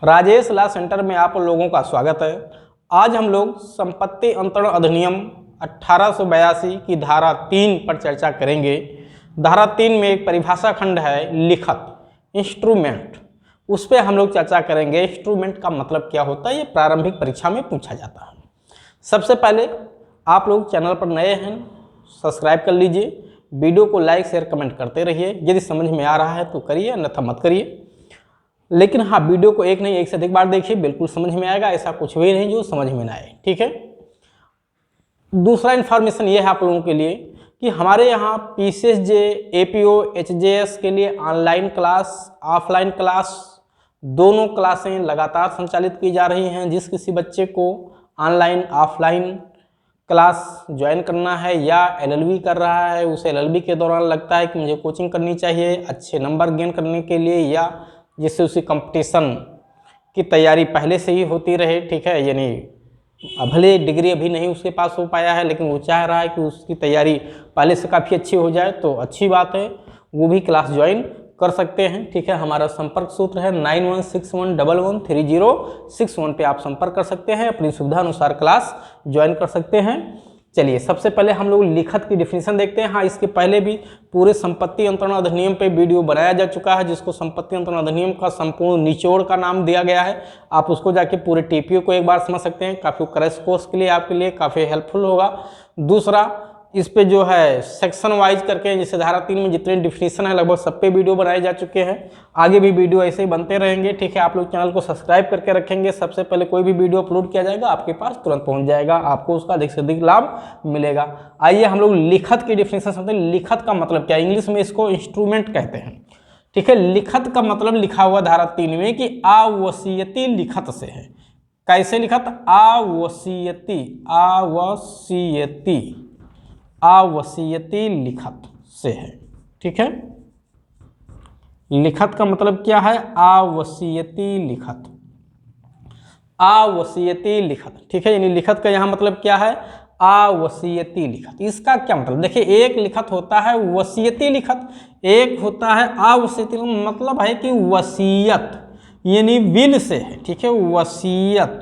Rajesh law centre में आप लोगों का स्वागत है। आज हम लोग संपत्ति अंतरण अधिनियम 1882 की धारा 3 पर चर्चा करेंगे। धारा 3 में एक परिभाषा खंड है लिखत, इंस्ट्रूमेंट, उस पर हम लोग चर्चा करेंगे। इंस्ट्रूमेंट का मतलब क्या होता है, ये प्रारंभिक परीक्षा में पूछा जाता है। सबसे पहले आप लोग चैनल पर नए हैं, सब्सक्राइब कर लीजिए, वीडियो को लाइक शेयर कमेंट करते रहिए। यदि समझ में आ रहा है तो करिए, अन्यथा मत करिए। लेकिन हाँ, वीडियो को एक नहीं एक से अधिक बार देखिए, बिल्कुल समझ में आएगा। ऐसा कुछ भी नहीं जो समझ में ना आए, ठीक है। दूसरा इन्फॉर्मेशन ये है आप लोगों के लिए कि हमारे यहाँ PCSJ, APO, HJS के लिए ऑनलाइन क्लास, ऑफलाइन क्लास दोनों क्लासें लगातार संचालित की जा रही हैं। जिस किसी बच्चे को ऑनलाइन ऑफलाइन क्लास ज्वाइन करना है या LLB कर रहा है, उसे LLB के दौरान लगता है कि मुझे कोचिंग करनी चाहिए अच्छे नंबर गेन करने के लिए, या जिससे उसी कंपटीशन की तैयारी पहले से ही होती रहे, ठीक है। यानी भले डिग्री अभी नहीं उसके पास हो पाया है, लेकिन वो चाह रहा है कि उसकी तैयारी पहले से काफ़ी अच्छी हो जाए, तो अच्छी बात है, वो भी क्लास ज्वाइन कर सकते हैं, ठीक है। हमारा संपर्क सूत्र है 9161113061 पे आप संपर्क कर सकते हैं, अपनी सुविधा अनुसार क्लास ज्वाइन कर सकते हैं। चलिए, सबसे पहले हम लोग लिखत की डिफिनीशन देखते हैं। हाँ, इसके पहले भी पूरे संपत्ति अंतरण अधिनियम पे वीडियो बनाया जा चुका है, जिसको संपत्ति अंतरण अधिनियम का संपूर्ण निचोड़ का नाम दिया गया है। आप उसको जाके पूरे TPO को एक बार समझ सकते हैं, काफ़ी क्रैश कोर्स के लिए आपके लिए काफ़ी हेल्पफुल होगा। दूसरा, इस पे जो है सेक्शन वाइज करके, जैसे धारा 3 में जितने डिफिनीशन है लगभग सब पे वीडियो बनाए जा चुके हैं। आगे भी वीडियो ऐसे ही बनते रहेंगे, ठीक है। आप लोग चैनल को सब्सक्राइब करके रखेंगे, सबसे पहले कोई भी वीडियो अपलोड किया जाएगा आपके पास तुरंत पहुंच जाएगा, आपको उसका अधिक से अधिक लाभ मिलेगा। आइए हम लोग लिखत की डिफिनीशन समझते हैं। लिखत का मतलब क्या है, इंग्लिश में इसको इंस्ट्रूमेंट कहते हैं, ठीक है। लिखत का मतलब लिखा हुआ धारा 3 में कि आवसीयती लिखत से है। कैसे लिखत? आवसीयती लिखत से है, ठीक है। लिखत का मतलब क्या है? आवसीयती लिखत, आवसीयती लिखत, ठीक है। यानी लिखत का यहाँ मतलब क्या है? आवसीयती लिखत। इसका क्या मतलब? देखिए, एक लिखत होता है वसीयती लिखत, एक होता है आवसीयती। मतलब है कि वसीयत यानी विल से है, ठीक है, वसीयत,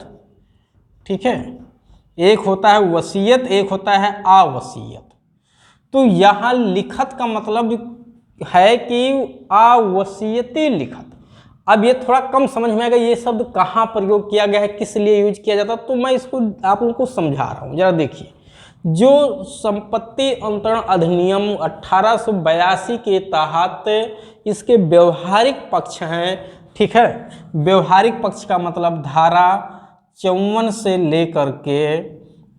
ठीक है। एक होता है वसीयत, एक होता है आवसीयत। तो यहाँ लिखत का मतलब है कि आवसीयती लिखत। अब ये थोड़ा कम समझ में आएगा, ये शब्द कहाँ प्रयोग किया गया है, किस लिए यूज किया जाता है, तो मैं इसको आप लोगों को समझा रहा हूँ। जरा देखिए, जो संपत्ति अंतरण अधिनियम 1882 के तहत इसके व्यवहारिक पक्ष हैं, ठीक है। व्यवहारिक पक्ष का मतलब धारा 54 से लेकर के,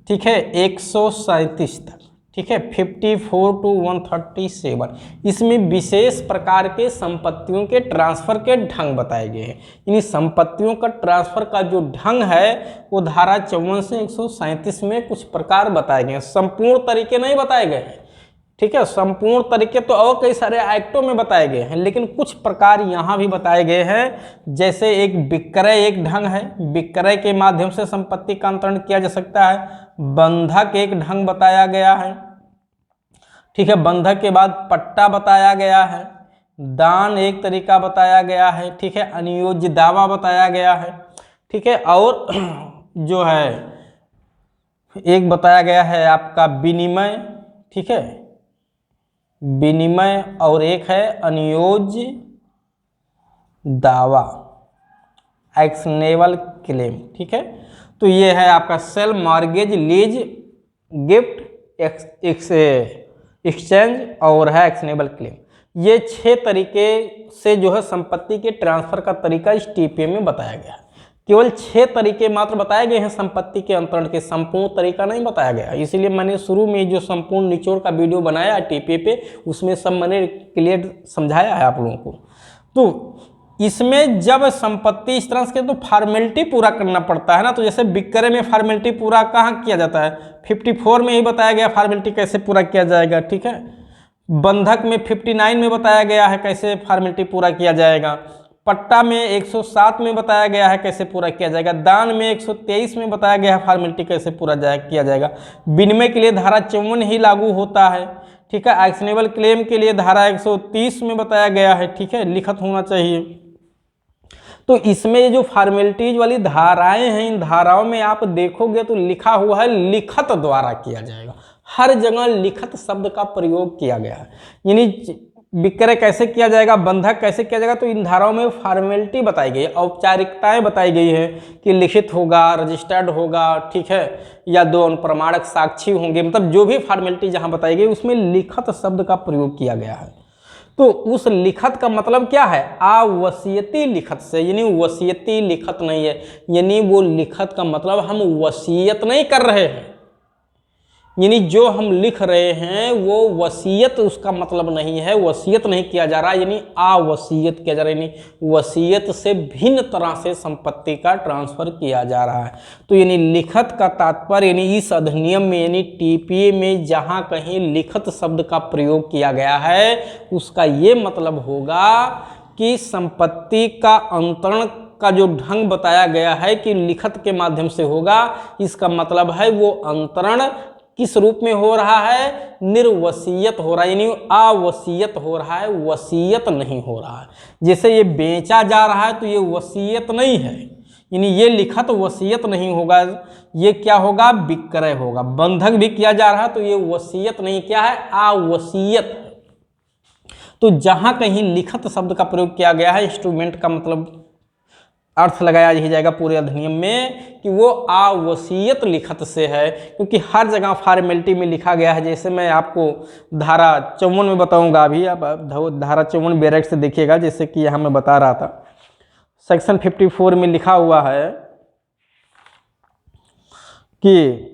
ठीक है, 137 तक, ठीक है, 54 to 137, इसमें विशेष प्रकार के संपत्तियों के ट्रांसफर के ढंग बताए गए हैं। इन संपत्तियों का ट्रांसफर का जो ढंग है वो धारा 54 से 137 में कुछ प्रकार बताए गए हैं। संपूर्ण तरीके नहीं बताए गए हैं, ठीक है। संपूर्ण तरीके तो और कई सारे एक्टों में बताए गए हैं, लेकिन कुछ प्रकार यहाँ भी बताए गए हैं। जैसे एक विक्रय एक ढंग है, विक्रय के माध्यम से संपत्ति का अंतरण किया जा सकता है। बंधक एक ढंग बताया गया है, ठीक है। बंधक के बाद पट्टा बताया गया है। दान एक तरीका बताया गया है, ठीक है। अनियोज्य दावा बताया गया है, ठीक है। और जो है एक बताया गया है आपका विनिमय, ठीक है, विनिमय, और एक है अनियोज्य दावा, एक्शनेबल क्लेम, ठीक है। तो ये है आपका sale, mortgage, lease, gift, exchange और है एक्शनेबल क्लेम। ये 6 तरीके से जो है संपत्ति के ट्रांसफर का तरीका इस TPA में बताया गया है। केवल 6 तरीके मात्र बताए गए हैं संपत्ति के अंतरण के, संपूर्ण तरीका नहीं बताया गया। इसीलिए मैंने शुरू में जो संपूर्ण निचोड़ का वीडियो बनाया TPA पे, उसमें सब मैंने क्लियर समझाया है आप लोगों को। तो इसमें जब संपत्ति इस तरह से तो फॉर्मेलिटी पूरा करना पड़ता है ना। तो जैसे विक्रय में फॉर्मेलिटी पूरा कहाँ किया जाता है? 54 में ही बताया गया फॉर्मेलिटी कैसे पूरा किया जाएगा, ठीक है। बंधक में 59 में बताया गया है कैसे फॉर्मेलिटी पूरा किया जाएगा। पट्टा में 107 में बताया गया है कैसे पूरा किया जाएगा। दान में 123 में बताया गया है फॉर्मेलिटी कैसे पूरा किया जाएगा। विनिमय के लिए धारा 54 ही लागू होता है, ठीक है। एक्शनेबल क्लेम के लिए धारा 130 में बताया गया है, ठीक है, लिखत होना चाहिए। तो इसमें ये जो फॉर्मेलिटीज वाली धाराएं हैं, इन धाराओं में आप देखोगे तो लिखा हुआ है लिखत द्वारा किया जाएगा। हर जगह लिखत शब्द का प्रयोग किया गया है। यानी विक्रय कैसे किया जाएगा, बंधक कैसे किया जाएगा, तो इन धाराओं में फॉर्मेलिटी बताई गई है, औपचारिकताएं बताई गई है कि लिखित होगा, रजिस्टर्ड होगा, ठीक है, या दो अनुप्रमाणक साक्षी होंगे, मतलब जो भी फॉर्मेलिटी जहां बताई गई उसमें लिखत शब्द का प्रयोग किया गया है। तो उस लिखत का मतलब क्या है, आवसीयती लिखत से, यानी वसीयती लिखत नहीं है, यानी वो लिखत का मतलब हम वसीयत नहीं कर रहे हैं, यानी जो हम लिख रहे हैं वो वसीयत उसका मतलब नहीं है, वसीयत नहीं किया जा रहा, यानी आवसीयत किया जा रहा है, यानी वसीयत से भिन्न तरह से संपत्ति का ट्रांसफर किया जा रहा है। तो यानी लिखत का तात्पर्य, यानी इस अधिनियम में, यानी टीपीए में जहां कहीं लिखत शब्द का प्रयोग किया गया है उसका ये मतलब होगा कि संपत्ति का अंतरण का जो ढंग बताया गया है कि लिखत के माध्यम से होगा, इसका मतलब है वो अंतरण किस रूप में हो रहा है, निर्वसीयत हो रहा है, यानी आवसीयत हो रहा है, वसीयत नहीं हो रहा है। जैसे ये बेचा जा रहा है तो ये वसीयत नहीं है, यानी ये लिखत वसीयत नहीं होगा, ये क्या होगा, विक्रय होगा। बंधक भी किया जा रहा है तो ये वसीयत नहीं, क्या है, आवसीयत। तो जहां कहीं लिखत शब्द का प्रयोग किया गया है, इंस्ट्रूमेंट का मतलब अर्थ लगाया ही जाएगा पूरे अधिनियम में कि वो आवसीयत लिखत से है, क्योंकि हर जगह फॉर्मेलिटी में लिखा गया है। जैसे मैं आपको धारा 54 में बताऊंगा, अभी आप धारा 54 बैरेक्ट से देखिएगा, जैसे कि यहाँ मैं बता रहा था, सेक्शन 54 में लिखा हुआ है कि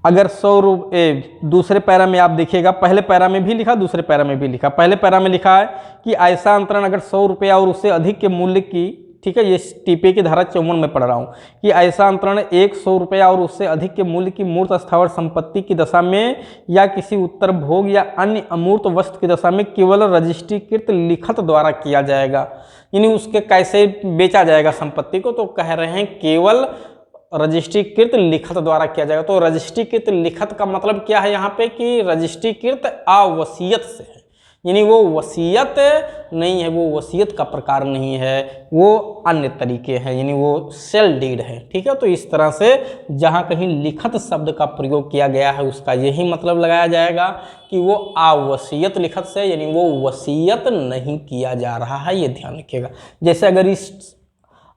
अगर 100 रुपये, दूसरे पैरा में आप देखिएगा, पहले पैरा में भी लिखा, दूसरे पैरा में भी लिखा। पहले पैरा में लिखा है कि ऐसा अंतरण अगर 100 रुपया और उससे अधिक के मूल्य की, ठीक है, ये टीपीए की धारा 54 में पढ़ रहा हूँ, कि ऐसा अंतरण 100 रुपया और उससे अधिक के मूल्य की मूर्त स्थावर संपत्ति की दशा में या किसी उत्तर भोग या अन्य अमूर्त वस्तु की दशा में केवल रजिस्ट्रीकृत लिखत द्वारा किया जाएगा। यानी उसके कैसे बेचा जाएगा संपत्ति को, तो कह रहे हैं केवल रजिस्ट्रीकृत लिखत द्वारा किया जाएगा। तो रजिस्ट्रीकृत लिखत का मतलब क्या है यहाँ पे, कि रजिस्ट्रीकृत आवसीयत से है, यानी वो वसीयत नहीं है, वो वसीयत का प्रकार नहीं है, वो अन्य तरीके हैं, यानी वो सेल डीड है, ठीक है। तो इस तरह से जहाँ कहीं लिखत शब्द का प्रयोग किया गया है उसका यही मतलब लगाया जाएगा कि वो आवसीयत लिखत से, यानी वो वसीयत नहीं किया जा रहा है, ये ध्यान रखिएगा। जैसे अगर इस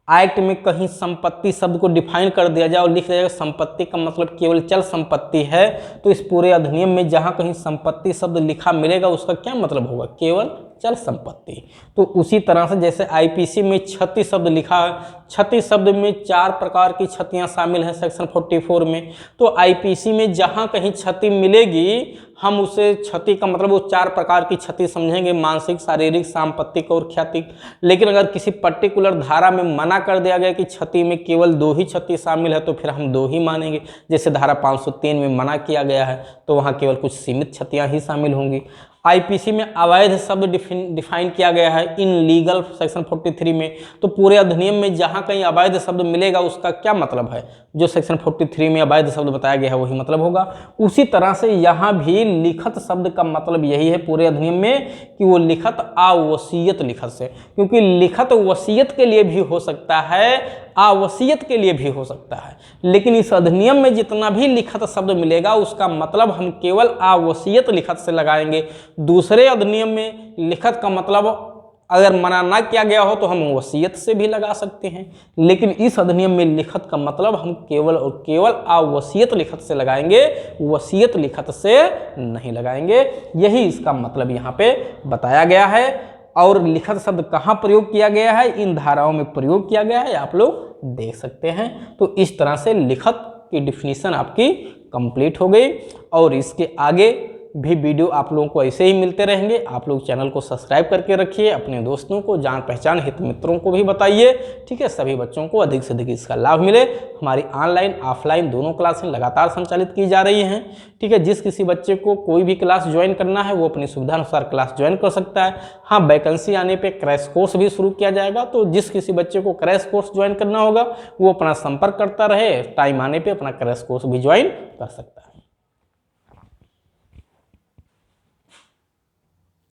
एक्ट में कहीं संपत्ति शब्द को डिफाइन कर दिया जाए और लिख दिया जाए संपत्ति का मतलब केवल चल संपत्ति है, तो इस पूरे अधिनियम में जहां कहीं संपत्ति शब्द लिखा मिलेगा उसका क्या मतलब होगा, केवल चल संपत्ति। तो उसी तरह से जैसे आईपीसी में क्षति शब्द लिखा है, क्षति शब्द में 4 प्रकार की क्षतियां शामिल हैं सेक्शन 44 में। तो आईपीसी में जहां कहीं क्षति मिलेगी हम उसे क्षति का मतलब वो 4 प्रकार की क्षति समझेंगे, मानसिक, शारीरिक, सांपत्तिक और ख्यातिक। लेकिन अगर किसी पर्टिकुलर धारा में मना कर दिया गया कि क्षति में केवल 2 ही क्षति शामिल है तो फिर हम 2 ही मानेंगे। जैसे धारा 503 में मना किया गया है तो वहाँ केवल कुछ सीमित क्षतियाँ ही शामिल होंगी। आईपीसी में अवैध शब्द डिफाइन किया गया है इन लीगल सेक्शन 43 में। तो पूरे अधिनियम में जहां कहीं अवैध शब्द मिलेगा उसका क्या मतलब है, जो सेक्शन 43 में अवैध शब्द बताया गया है वही मतलब होगा। उसी तरह से यहाँ भी लिखत शब्द का मतलब यही है पूरे अधिनियम में कि वो लिखत आवसीयत लिखत से, क्योंकि लिखत वसीयत के लिए भी हो सकता है, आवसीयत के लिए भी हो सकता है, लेकिन इस अधिनियम में जितना भी लिखत शब्द मिलेगा उसका मतलब हम केवल आवसीयत लिखत से लगाएंगे। दूसरे अधिनियम में लिखत का मतलब अगर मना ना किया गया हो तो हम वसीयत से भी लगा सकते हैं, लेकिन इस अधिनियम में लिखत का मतलब हम केवल और केवल आवसीयत लिखत से लगाएंगे, वसीयत लिखत से नहीं लगाएंगे। यही इसका मतलब यहाँ पे बताया गया है। और लिखत शब्द कहाँ प्रयोग किया गया है, इन धाराओं में प्रयोग किया गया है, आप लोग देख सकते हैं। तो इस तरह से लिखत की डिफिनीशन आपकी कंप्लीट हो गई। और इसके आगे भी वीडियो आप लोगों को ऐसे ही मिलते रहेंगे। आप लोग चैनल को सब्सक्राइब करके रखिए, अपने दोस्तों को, जान पहचान हित मित्रों को भी बताइए, ठीक है। सभी बच्चों को अधिक से अधिक इसका लाभ मिले। हमारी ऑनलाइन ऑफलाइन दोनों क्लासें लगातार संचालित की जा रही हैं, ठीक है। जिस किसी बच्चे को कोई भी क्लास ज्वाइन करना है वो अपनी सुविधा अनुसार क्लास ज्वाइन कर सकता है। हाँ, वैकेंसी आने पर क्रैश कोर्स भी शुरू किया जाएगा, तो जिस किसी बच्चे को क्रैश कोर्स ज्वाइन करना होगा वो अपना संपर्क करता रहे, टाइम आने पर अपना क्रैश कोर्स भी ज्वाइन कर सकता है।